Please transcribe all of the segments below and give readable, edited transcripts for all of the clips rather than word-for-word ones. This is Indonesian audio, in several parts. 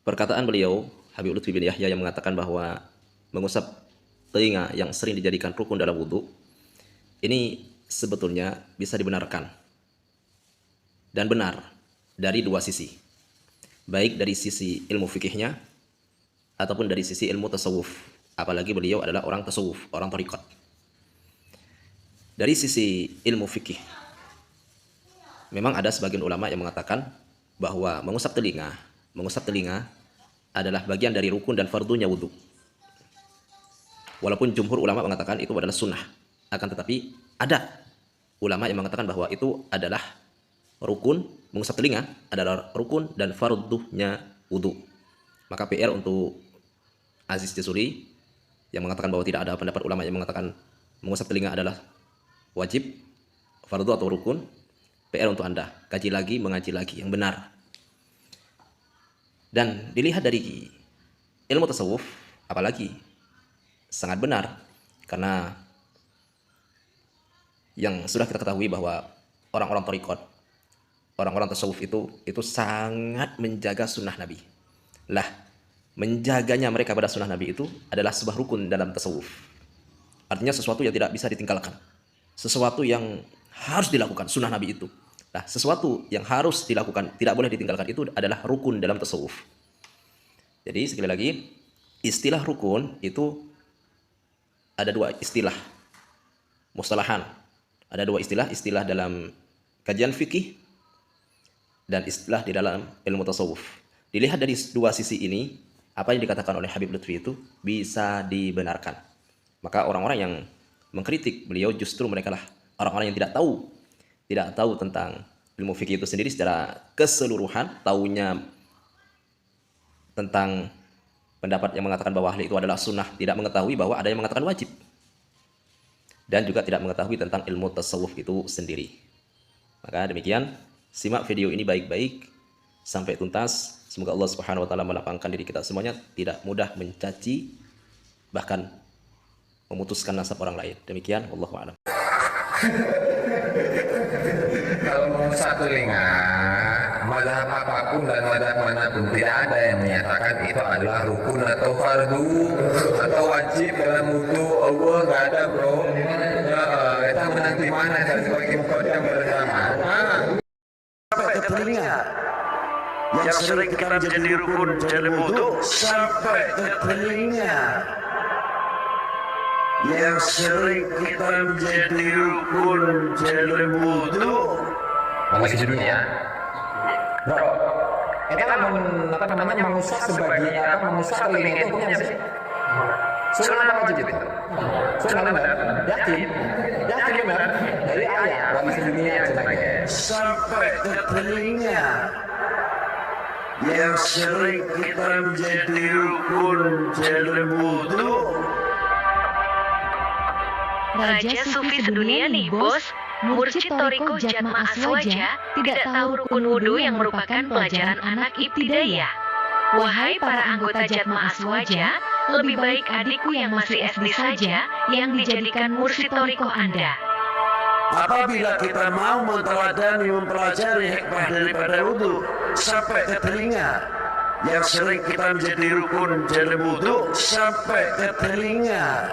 Perkataan beliau, Habib Lutfi bin Yahya, yang mengatakan bahwa mengusap telinga yang sering dijadikan rukun dalam wudhu, ini sebetulnya bisa dibenarkan dan benar dari dua sisi. Baik dari sisi ilmu fikihnya, ataupun dari sisi ilmu tasawuf. Apalagi beliau adalah orang tasawuf, orang tariqat. Dari sisi ilmu fikih, memang ada sebagian ulama yang mengatakan bahwa mengusap telinga adalah bagian dari rukun dan fardunya wudhu. Walaupun jumhur ulama mengatakan itu adalah sunnah, akan tetapi ada ulama yang mengatakan bahwa itu adalah rukun, mengusap telinga adalah rukun dan fardunya wudhu. Maka PR untuk Aziz Jasuri yang mengatakan bahwa tidak ada pendapat ulama yang mengatakan mengusap telinga adalah wajib, fardu atau rukun. PR untuk Anda, kaji lagi, mengaji lagi yang benar. Dan dilihat dari ilmu tasawuf, apalagi sangat benar, karena yang sudah kita ketahui bahwa orang-orang thariqat, orang-orang tasawuf itu sangat menjaga sunnah Nabi. Lah, menjaganya mereka pada sunnah Nabi itu adalah sebuah rukun dalam tasawuf. Artinya sesuatu yang tidak bisa ditinggalkan, sesuatu yang harus dilakukan, sunnah Nabi itu. Nah, sesuatu yang harus dilakukan, tidak boleh ditinggalkan, itu adalah rukun dalam tasawuf. Jadi sekali lagi, istilah rukun itu ada dua istilah mustalahan. Ada dua istilah dalam kajian fikih dan istilah di dalam ilmu tasawuf. Dilihat dari dua sisi ini, apa yang dikatakan oleh Habib Lutfi itu bisa dibenarkan. Maka orang-orang yang mengkritik beliau justru mereka lah orang-orang yang tidak tahu tentang ilmu fikih itu sendiri secara keseluruhan, taunya tentang pendapat yang mengatakan bahwa hal itu adalah sunnah, tidak mengetahui bahwa ada yang mengatakan wajib, dan juga tidak mengetahui tentang ilmu tasawuf itu sendiri. Maka demikian, simak video ini baik-baik sampai tuntas. Semoga Allah Subhanahu wa taala melapangkan diri kita semuanya, tidak mudah mencaci bahkan memutuskan nasab orang lain. Demikian, wallahu a'lam. Kalau mengusap telinga, mazhab apapun dan mazhab manapun tidak ada yang menyatakan itu adalah rukun atau fardu atau wajib dalam wudhu. Allah nggak ada, bro. Ya, kita menanti mana dari sebagai mukaddam bersama. Sampai ke telinga yang sering kita menjadi rukun dalam wudhu, sampai ke telinga yang sering kita menjadi rukun dalam wudhu. Masih dunia, bro. Kita mengusap sebagai mengusap telinga itu hukumnya sih? Sunnah apa wajib itu? Sunnah benar? Yakin benar? Dari ayat. Masih dunia sebagai Sampai ke telinga yang sering kita menjadi rukun dalam wudhu. Raja Sufi sedunia nih, bos. Mursyid Thariqah Jatma Aswaja tidak tahu rukun wudhu yang merupakan pelajaran anak ibtidaiyah. Wahai para anggota Jatma Aswaja, lebih baik adikku yang masih SD saja yang dijadikan mursyid Thariqah Anda. Apabila kita mau menteladani, mempelajari hikmah daripada wudhu, sampai ke telinga yang sering kita menjadi rukun dalam wudhu, sampai ke telinga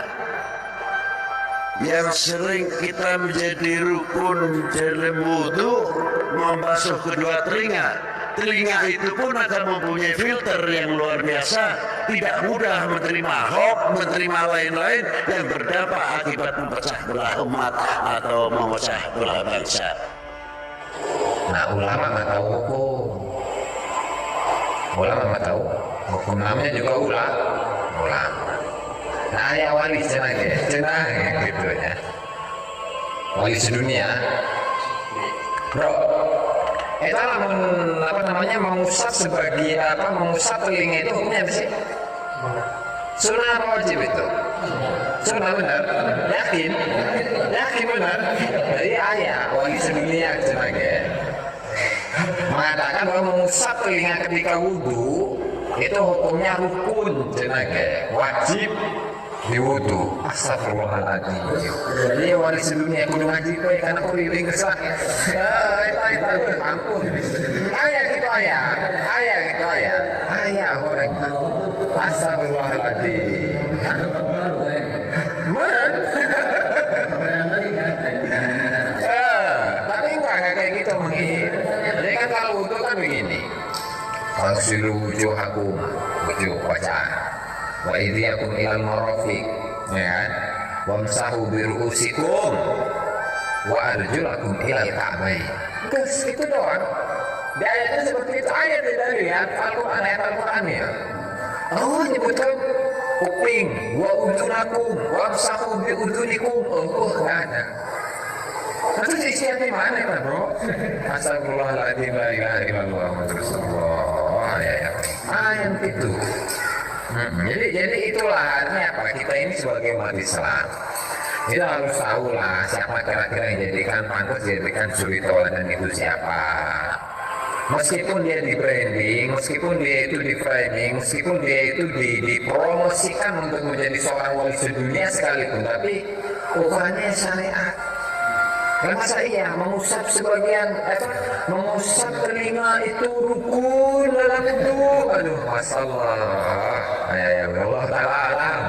yang sering kita menjadi rukun dalam wudhu, membasuh kedua telinga. Telinga itu pun akan mempunyai filter yang luar biasa, tidak mudah menerima hoax, menerima lain-lain yang berdampak akibat memecah belah umat atau memecah belah bangsa. Nah, ulama nggak tahu hukum. Ulama nggak tahu hukum, namanya juga ulama. Nah, ya wali cenah gitu ya. Wali sedunia, bro. Kita mengusap sebagai mengusap telinga itu hukumnya apa sih? Sunnah apa wajib itu? Sunnah benar? Yakin benar? Dari ayat wali sedunia sebagai mengatakan bahwa mengusap telinga ketika wudhu itu hukumnya rukun, wajib di wudhu. Astagfirullahaladzim. Jadi wali sedunia kudu ngaji kowe karena kowe lebih gesah. Ampun. Ayat gitu ayat. minyak goreng. Astagfirullahaladzim. Men. Tapi enggak kayak gitu menghir. Jadi kan kalau wudhu kan begini. Fagsilu wujuhakum, wujuh bacaan. Wa idyakum ilal marafiq, ya kan? Wamsahu biru'usikum wa arjulakum ilal ka'bain. Itu doang. Di ayatnya seperti itu, ayat dari Al-Quran, ayat Al-Quran ya. Allah nyebutkan kuping, wa udunakum, wamsahu biudunikum. Oh, nggak ada. Terus isinya di mana kan bro? Astagfirullahaladzim, la ilaha illallah Muhammadur Rasulullah. Ayat itu. Jadi itulah artinya apa? Kita ini sebagai umat Islam, kita harus tahu lah siapa kira-kira yang jadikan pantas dijadikan suri tauladan itu siapa. Meskipun dia di branding, meskipun dia itu di framing, meskipun dia itu dipromosikan untuk menjadi seorang wali sedunia sekalipun, tapi ukurannya syariat. Dan masa iya mengusap sebagian mengusap telinga itu rukun dalam itu? Aduh, masalah. Ya Allah Ta'ala alam.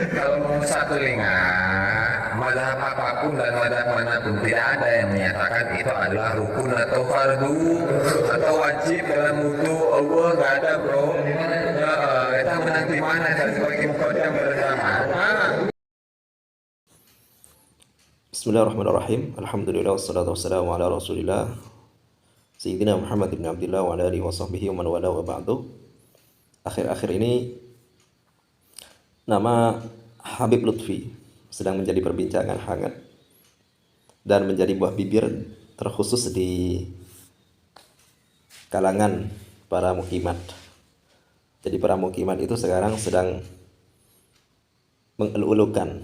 Kalau mengusap telinga, mazhab apapun dan mazhab manapun tidak ada yang menyatakan itu adalah rukun atau fardu atau wajib dalam wudu. Allah nggak ada bro. Ya, kita menang di mana sebagai mukaddam bersama. Bismillahirrahmanirrahim. Alhamdulillah wassalatu wassalamu ala Rasulillah Sayyidina Muhammad ibn Abdullah wa ala alihi wa sahbihi wa man wala wa ba'du. Akhir-akhir ini nama Habib Lutfi sedang menjadi perbincangan hangat dan menjadi buah bibir terkhusus di kalangan para mukimat. Jadi para mukimat itu sekarang sedang mengelu-elukan,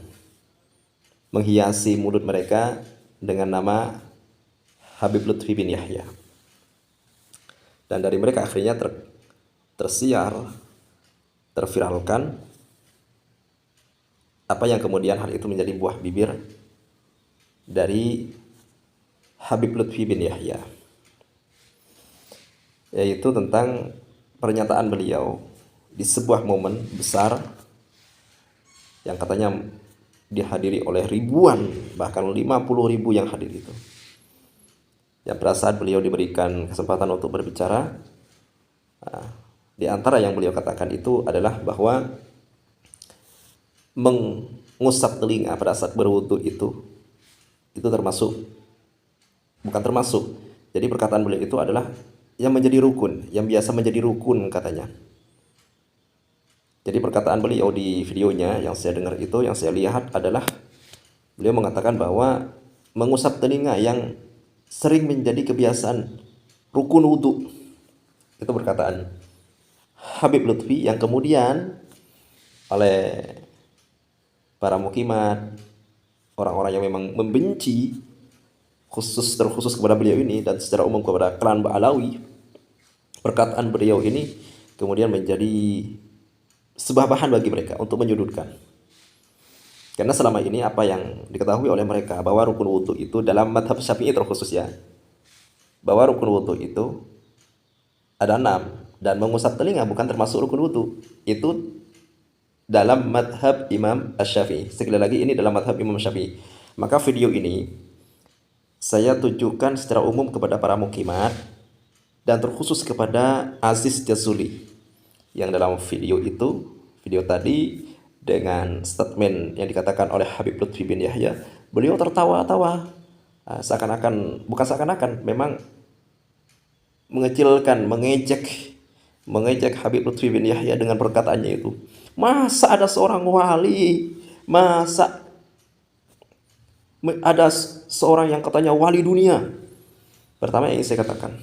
menghiasi mulut mereka dengan nama Habib Lutfi bin Yahya. Dan dari mereka akhirnya tersiar, terviralkan apa yang kemudian hal itu menjadi buah bibir dari Habib Lutfi bin Yahya, yaitu tentang pernyataan beliau di sebuah momen besar yang katanya dihadiri oleh ribuan, bahkan 50.000 yang hadir itu. Yang pada saat beliau diberikan kesempatan untuk berbicara, di antara yang beliau katakan itu adalah bahwa mengusap telinga pada saat berwudu itu bukan termasuk. Jadi perkataan beliau itu adalah yang menjadi rukun, yang biasa menjadi rukun katanya. Jadi perkataan beliau di videonya yang saya dengar itu, yang saya lihat adalah beliau mengatakan bahwa mengusap telinga yang sering menjadi kebiasaan rukun wudu. Itu perkataan Habib Lutfi yang kemudian oleh para mukimat, orang-orang yang memang membenci terkhusus kepada beliau ini dan secara umum kepada klan Ba'alawi, perkataan beliau ini kemudian menjadi sebuah bahan bagi mereka untuk menyudutkan. Karena selama ini apa yang diketahui oleh mereka bahwa rukun wudu itu dalam madhab Syafi'i terkhusus ya, bahwa rukun wudu itu ada 6 dan mengusap telinga bukan termasuk rukun wudu. Itu dalam madhab Imam Asy-Syafi'i. Sekali lagi ini dalam madhab Imam Syafi'i. Maka video ini saya tujukan secara umum kepada para mukimat dan terkhusus kepada Aziz Jazuli, yang dalam video itu, video tadi dengan statement yang dikatakan oleh Habib Lutfi bin Yahya, beliau tertawa-tawa, bukan seakan-akan, memang mengecilkan, mengejek Habib Lutfi bin Yahya dengan perkataannya itu. Masa ada seorang wali, masa ada seorang yang katanya wali dunia? Pertama yang saya katakan,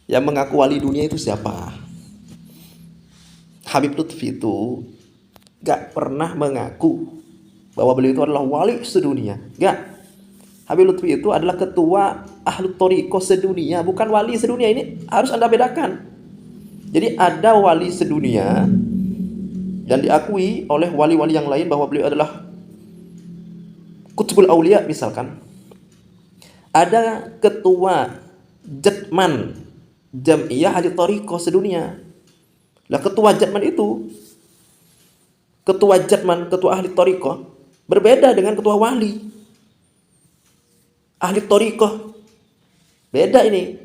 yang mengaku wali dunia itu siapa? Habib Lutfi itu gak pernah mengaku bahwa beliau itu adalah wali sedunia. Gak. Habib Lutfi itu adalah ketua Ahlu Thariqah sedunia, bukan wali sedunia. Ini harus Anda bedakan. Jadi ada wali sedunia dan diakui oleh wali-wali yang lain bahwa beliau adalah Qutbul Aulia misalkan, ada ketua Jatman Jam'iyah Ahli Thariqah sedunia. Lah ketua Jatman itu, ketua Jatman, ketua Ahli Thariqah berbeda dengan ketua wali. Ahli Thariqah beda ini.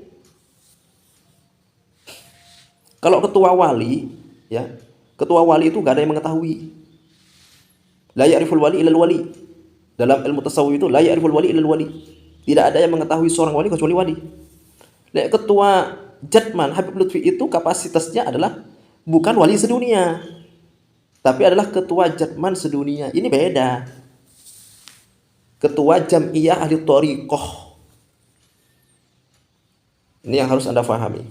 Kalau ketua wali, ya, ketua wali itu gak ada yang mengetahui. La ya'riful wali ilal wali. Dalam ilmu tasawuf itu la ya'riful wali ilal wali. Tidak ada yang mengetahui seorang wali kecuali wali. Ketua Jatman Habib Lutfi itu kapasitasnya adalah bukan wali sedunia, tapi adalah ketua Jatman sedunia. Ini beda. Ketua Jam'iyah Ahli Thariqah. Ini yang harus Anda pahami.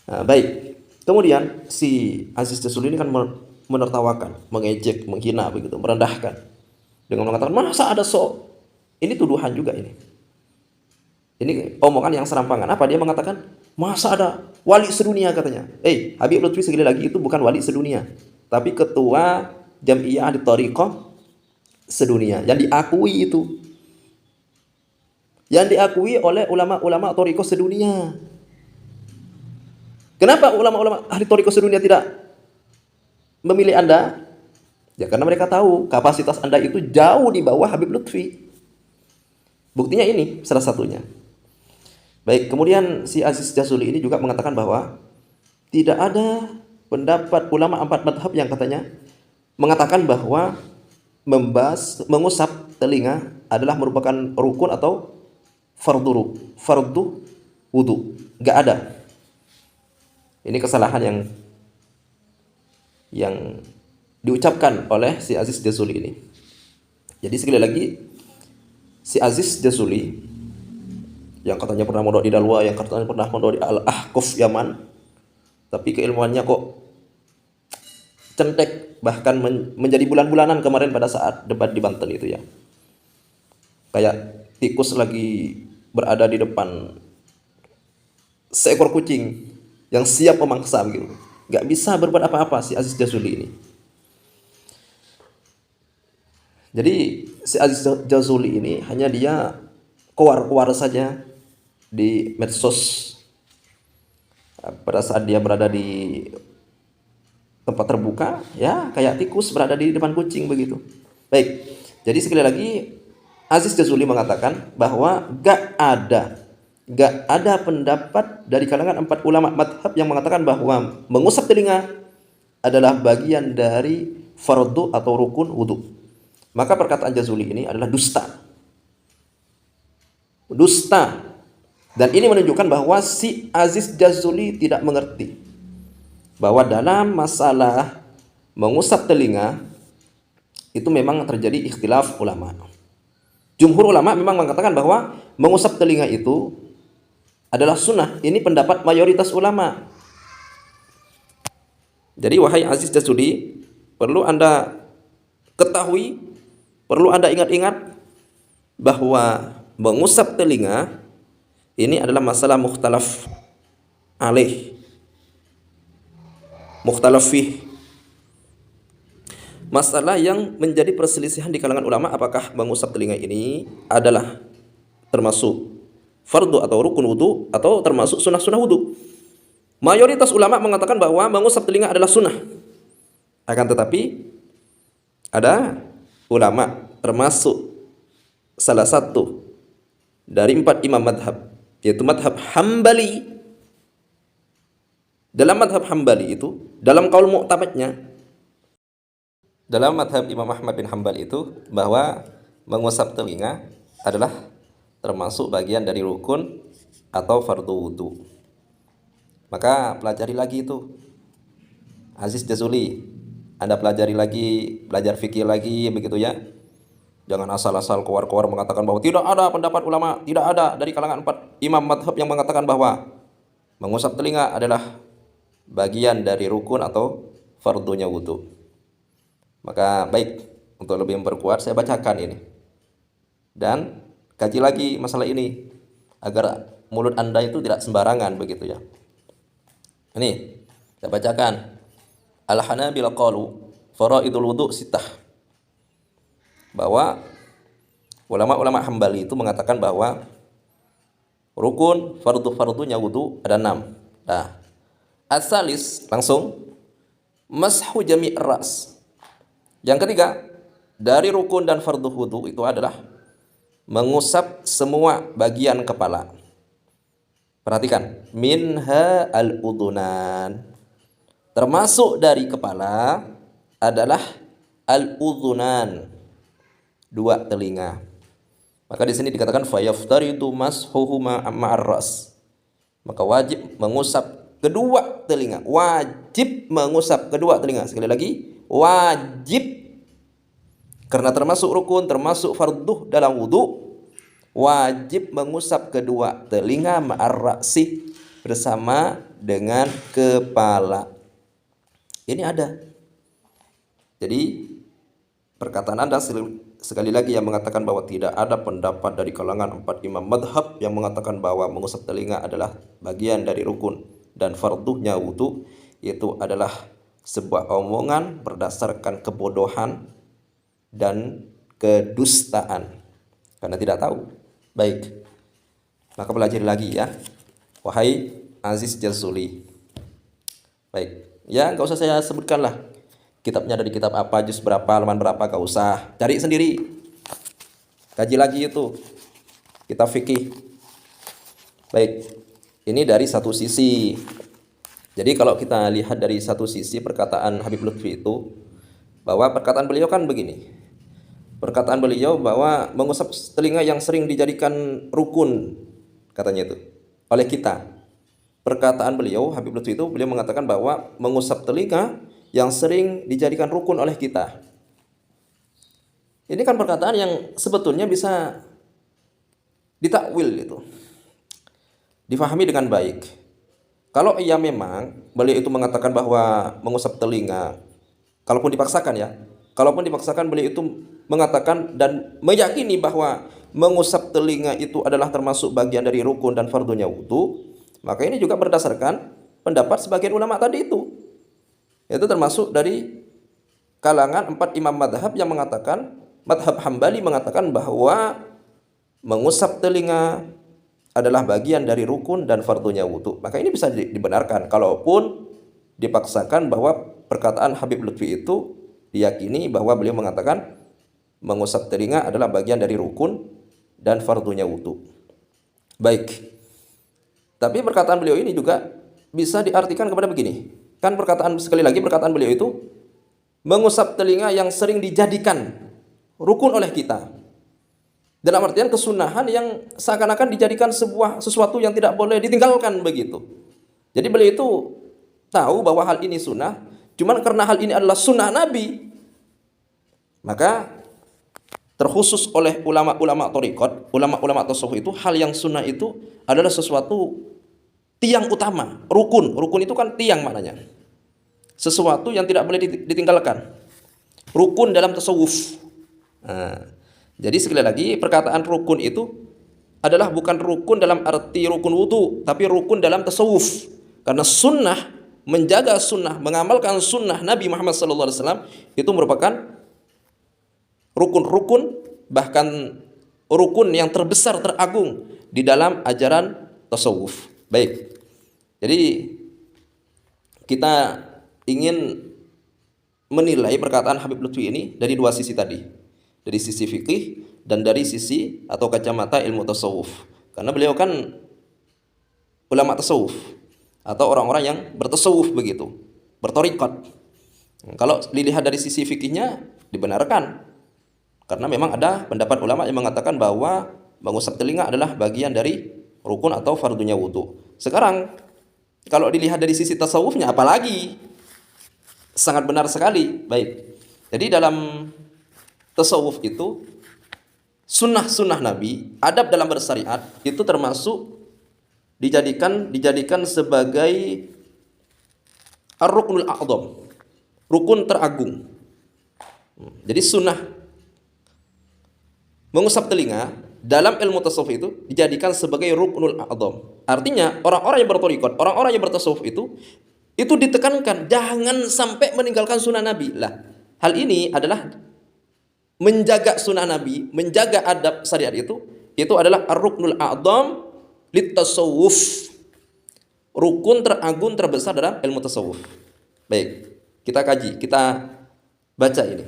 Nah, baik. Kemudian si Aziz Jazuli ini kan menertawakan, mengejek, menghina begitu, merendahkan dengan mengatakan masa ada ini tuduhan juga ini. Ini omongan yang serampangan. Apa dia mengatakan? Masa ada wali sedunia katanya. Habib Lutfi sekali lagi itu bukan wali sedunia, tapi ketua Jam'iyah Ahli Thariqah sedunia yang diakui itu. Yang diakui oleh ulama-ulama Thariqah sedunia. Kenapa ulama-ulama Ahli Thariqah sedunia tidak memilih Anda? Ya karena mereka tahu kapasitas Anda itu jauh di bawah Habib Lutfi. Buktinya ini salah satunya. Baik, kemudian si Aziz Jazuli ini juga mengatakan bahwa tidak ada pendapat ulama 4 madhab yang katanya mengatakan bahwa mengusap telinga adalah merupakan rukun atau fardu wudu. Gak ada. Ini kesalahan yang diucapkan oleh si Aziz Jazuli ini. Jadi sekali lagi, si Aziz Jazuli yang katanya pernah mondok di Dalwa, yang katanya pernah mondok di Al-Ahqaf Yaman, tapi keilmuannya kok centek, bahkan menjadi bulan-bulanan kemarin pada saat debat di Banten itu ya. Kayak tikus lagi berada di depan seekor kucing yang siap memangsa gitu. Gak bisa berbuat apa-apa si Aziz Jazuli ini. Jadi si Aziz Jazuli ini hanya dia keluar saja di medsos pada saat dia berada di tempat terbuka, ya kayak tikus berada di depan kucing begitu. Baik, jadi sekali lagi Aziz Jazuli mengatakan bahwa gak ada pendapat dari kalangan 4 ulama madhab yang mengatakan bahwa mengusap telinga adalah bagian dari fardu atau rukun wudu. Maka perkataan Jazuli ini adalah dusta. Dan ini menunjukkan bahwa si Aziz Jazuli tidak mengerti bahwa dalam masalah mengusap telinga itu memang terjadi ikhtilaf ulama. Jumhur ulama memang mengatakan bahwa mengusap telinga itu adalah sunnah. Ini pendapat mayoritas ulama. Jadi wahai Aziz Jazuli, perlu Anda ketahui, perlu Anda ingat-ingat bahwa mengusap telinga ini adalah masalah mukhtalaf alaih, mukhtalaf fih. Masalah yang menjadi perselisihan di kalangan ulama, apakah mengusap telinga ini adalah termasuk fardu atau rukun wudu atau termasuk sunnah-sunnah wudu. Mayoritas ulama mengatakan bahwa mengusap telinga adalah sunnah. Akan tetapi ada ulama termasuk salah satu dari 4 imam madhab, yaitu madhab Hambali. Dalam madhab Hambali itu, dalam qaul mu'tamadnya, dalam madhab Imam Ahmad bin Hambal itu, bahwa mengusap telinga adalah termasuk bagian dari rukun atau fardu wudu. Maka pelajari lagi itu, Aziz Jazuli, Anda pelajari lagi, belajar fikih lagi begitu ya. Jangan asal-asal keluar-keluar mengatakan bahwa tidak ada pendapat ulama, tidak ada dari kalangan 4 imam madhab yang mengatakan bahwa mengusap telinga adalah bagian dari rukun atau fardunya wudu. Maka baik, untuk lebih memperkuat saya bacakan ini. Dan kaji lagi masalah ini agar mulut Anda itu tidak sembarangan begitu ya. Ini saya bacakan. Al-Hanabilah qalu faraidul wudu sittah. bahwa ulama-ulama Hambali itu mengatakan bahwa rukun fardu-fardunya wudu ada 6. Nah, asalis langsung mashu jami' ras. Yang ketiga, dari rukun dan fardu wudu itu adalah mengusap semua bagian kepala. Perhatikan, minha al-udhunan. Termasuk dari kepala adalah al-udhunan, 2 telinga. Maka di sini dikatakan fayaftaridu mashuhuma ma'ar ras. Maka wajib mengusap kedua telinga. Wajib mengusap kedua telinga. Sekali lagi, wajib. Karena termasuk rukun, termasuk fardu dalam wudu, wajib mengusap kedua telinga ma'ar ra'si, bersama dengan kepala. Ini ada. Jadi perkataan Anda sekali lagi yang mengatakan bahwa tidak ada pendapat dari kalangan 4 imam madhab yang mengatakan bahwa mengusap telinga adalah bagian dari rukun dan fardunya wudu, itu adalah sebuah omongan berdasarkan kebodohan dan kedustaan karena tidak tahu. Baik, maka pelajari lagi ya, wahai Aziz Jazuli. Baik, ya nggak usah saya sebutkan lah kitabnya dari kitab apa, juz berapa, halaman berapa, gak usah, cari sendiri, kaji lagi itu kitab fikih. Baik, ini dari satu sisi. Jadi kalau kita lihat dari satu sisi perkataan Habib Lutfi itu, bahwa perkataan beliau kan begini. Perkataan beliau bahwa mengusap telinga yang sering dijadikan rukun, katanya itu, oleh kita. Perkataan beliau, Habib Lutfi itu, beliau mengatakan bahwa mengusap telinga yang sering dijadikan rukun oleh kita. Ini kan perkataan yang sebetulnya bisa ditakwil itu, difahami dengan baik. Kalau ia memang beliau itu mengatakan bahwa mengusap telinga, kalaupun dipaksakan ya, kalaupun dipaksakan beliau itu mengatakan dan meyakini bahwa mengusap telinga itu adalah termasuk bagian dari rukun dan fardunya wudu, maka ini juga berdasarkan pendapat sebagian ulama tadi itu. Itu termasuk dari kalangan 4 imam madhab yang mengatakan, madhab Hambali mengatakan bahwa mengusap telinga adalah bagian dari rukun dan fardunya wudu. Maka ini bisa dibenarkan kalaupun dipaksakan bahwa perkataan Habib Lutfi itu diyakini bahwa beliau mengatakan mengusap telinga adalah bagian dari rukun dan fardunya wudu. Baik. Tapi perkataan beliau ini juga bisa diartikan kepada begini. Kan perkataan, sekali lagi perkataan beliau itu mengusap telinga yang sering dijadikan rukun oleh kita. Dalam artian kesunahan yang seakan-akan dijadikan sesuatu yang tidak boleh ditinggalkan begitu. Jadi beliau itu tahu bahwa hal ini sunnah, cuman karena hal ini adalah sunnah Nabi, maka terkhusus oleh ulama-ulama thariqat, ulama-ulama tasawuf itu, hal yang sunnah itu adalah sesuatu tiang utama, rukun. Rukun itu kan tiang maknanya. Sesuatu yang tidak boleh ditinggalkan. Rukun dalam tasawuf. Nah, jadi sekali lagi perkataan rukun itu adalah bukan rukun dalam arti rukun wudu, tapi rukun dalam tasawuf. Karena sunnah, menjaga sunnah, mengamalkan sunnah Nabi Muhammad SAW itu merupakan rukun-rukun, bahkan rukun yang terbesar, teragung di dalam ajaran tasawuf. Baik, jadi kita ingin menilai perkataan Habib Lutfi ini dari 2 sisi tadi, dari sisi fikih dan dari sisi atau kacamata ilmu tasawuf. Karena beliau kan ulama tasawuf atau orang-orang yang bertasawuf begitu, berthariqat. Kalau dilihat dari sisi fikihnya dibenarkan, karena memang ada pendapat ulama yang mengatakan bahwa mengusap telinga adalah bagian dari rukun atau fardunya wudu. Sekarang kalau dilihat dari sisi tasawufnya apalagi sangat benar sekali. Baik. Jadi dalam tasawuf itu sunnah-sunnah Nabi, adab dalam bersyariat itu termasuk dijadikan sebagai ar-ruknul a'dham, rukun teragung. Jadi sunnah mengusap telinga dalam ilmu tasawuf itu dijadikan sebagai ruknul a'dham. Artinya orang-orang yang berthariqat, orang-orang yang bertasawuf itu ditekankan jangan sampai meninggalkan sunnah Nabi. Lah, hal ini adalah menjaga sunnah Nabi, menjaga adab syariat itu adalah ar-ruknul a'dham litasawuf. Rukun teragung terbesar dalam ilmu tasawuf. Baik, kita kaji, kita baca ini.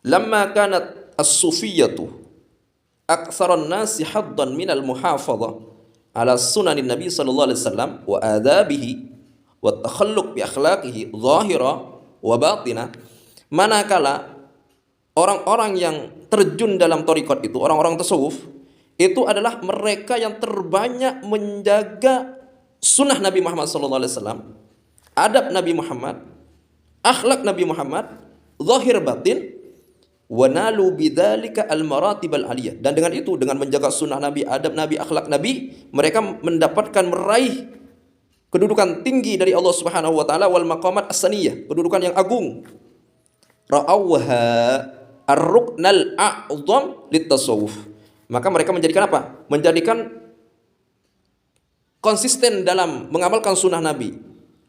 Lamma kanat as-sufiyyatu aktsaran nasi haddan minal muhafadhah ala sunanin Nabi sallallahu alaihi wasallam wa adabihi wa takhalluq bi akhlaqihi zahira wa batina. Manakala orang-orang yang terjun dalam thariqat itu, orang-orang tasawuf, itu adalah mereka yang terbanyak menjaga sunnah Nabi Muhammad SAW, adab Nabi Muhammad, akhlak Nabi Muhammad, zahir batin, wa nalu bidzalika al-maratib al-aliyah. Dan dengan itu, dengan menjaga sunnah Nabi, adab Nabi, akhlak Nabi, mereka mendapatkan meraih kedudukan tinggi dari Allah Subhanahu wa taala wal maqamat as-saniyah, kedudukan yang agung. Ra'awha ar-ruknal a'dham litasawuf. Maka mereka menjadikan apa? Menjadikan konsisten dalam mengamalkan sunnah Nabi,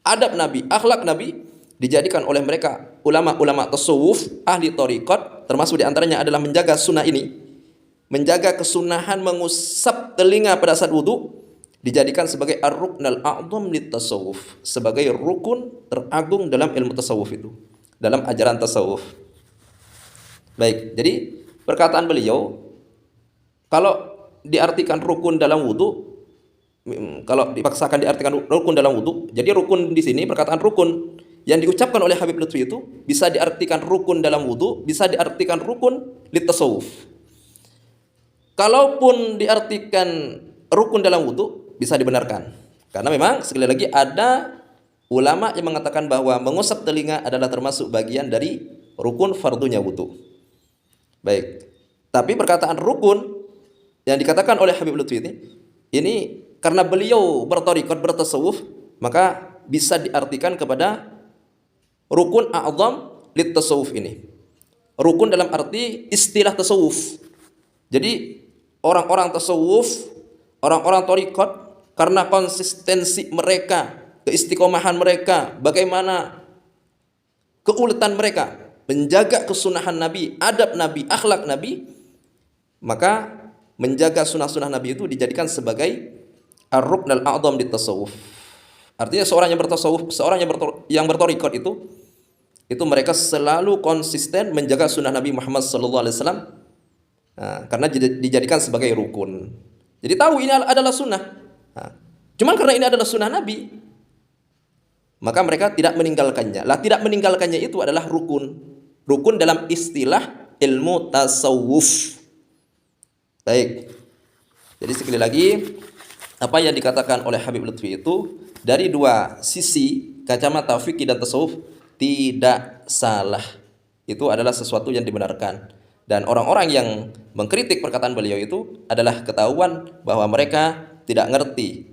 adab Nabi, akhlak Nabi, dijadikan oleh mereka ulama-ulama tasawuf, ahli thariqat, termasuk diantaranya adalah menjaga sunnah ini, menjaga kesunahan mengusap telinga pada saat wudu, dijadikan sebagai ar-ruknal a'dham litasawuf, sebagai rukun teragung dalam ilmu tasawuf itu, dalam ajaran tasawuf. Baik, jadi perkataan beliau, kalau diartikan rukun dalam wudu, kalau dipaksakan diartikan rukun dalam wudu, jadi rukun di sini, perkataan rukun yang diucapkan oleh Habib Lutfi itu bisa diartikan rukun dalam wudu, bisa diartikan rukun litasawuf. Kalaupun diartikan rukun dalam wudu, bisa dibenarkan, karena memang sekali lagi ada ulama yang mengatakan bahwa mengusap telinga adalah termasuk bagian dari rukun fardunya wudu. Baik, tapi perkataan rukun yang dikatakan oleh Habib Lutfi ini karena beliau berthariqat, bertasawuf, maka bisa diartikan kepada rukun a'dham litasawuf ini. Rukun dalam arti istilah tasawuf. Jadi orang-orang tasawuf, orang-orang thariqat, karena konsistensi mereka, keistiqomahan mereka, bagaimana keuletan mereka menjaga kesunahan Nabi, adab Nabi, akhlak Nabi, maka menjaga sunnah-sunnah Nabi itu dijadikan sebagai ar-ruknul a'dham litasawuf. Artinya seorang yang bertasawuf, seorang yang berthariqat itu mereka selalu konsisten menjaga sunnah Nabi Muhammad SAW, karena dijadikan sebagai rukun. Jadi tahu ini adalah sunnah. Cuman karena ini adalah sunnah Nabi, maka mereka tidak meninggalkannya. Lah, tidak meninggalkannya itu adalah rukun. Rukun dalam istilah ilmu tasawuf. Baik. Jadi sekali lagi, apa yang dikatakan oleh Habib Lutfi itu dari dua sisi kacamata fikih dan tasawuf tidak salah. Itu adalah sesuatu yang dibenarkan. Dan orang-orang yang mengkritik perkataan beliau itu adalah ketahuan bahwa mereka tidak ngerti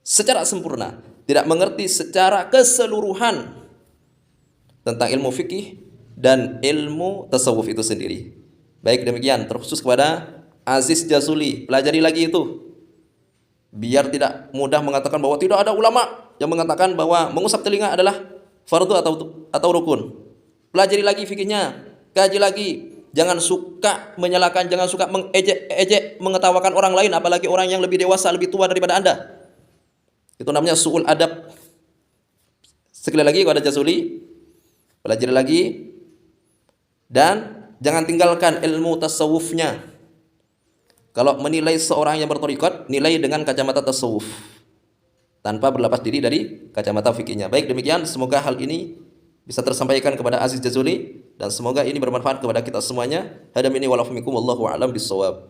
secara sempurna, tidak mengerti secara keseluruhan tentang ilmu fikih dan ilmu tasawuf itu sendiri. Baik, demikian terkhusus kepada Aziz Jazuli, pelajari lagi itu, biar tidak mudah mengatakan bahwa tidak ada ulama yang mengatakan bahwa mengusap telinga adalah fardu atau rukun. Pelajari lagi fikihnya, kaji lagi. Jangan suka menyalahkan, jangan suka mengejek, mengetawakan orang lain, apalagi orang yang lebih dewasa, lebih tua daripada Anda. Itu namanya su'ul adab. Sekali lagi kepada Jazuli, pelajari lagi, dan jangan tinggalkan ilmu tasawufnya. Kalau menilai seorang yang berthariqat, nilai dengan kacamata tasawuf, tanpa berlepas diri dari kacamata fikihnya. Baik, demikian, semoga hal ini bisa tersampaikan kepada Aziz Jazuli, dan semoga ini bermanfaat kepada kita semuanya. Hadam ini walafumikum, wallahu a'lam bissawab.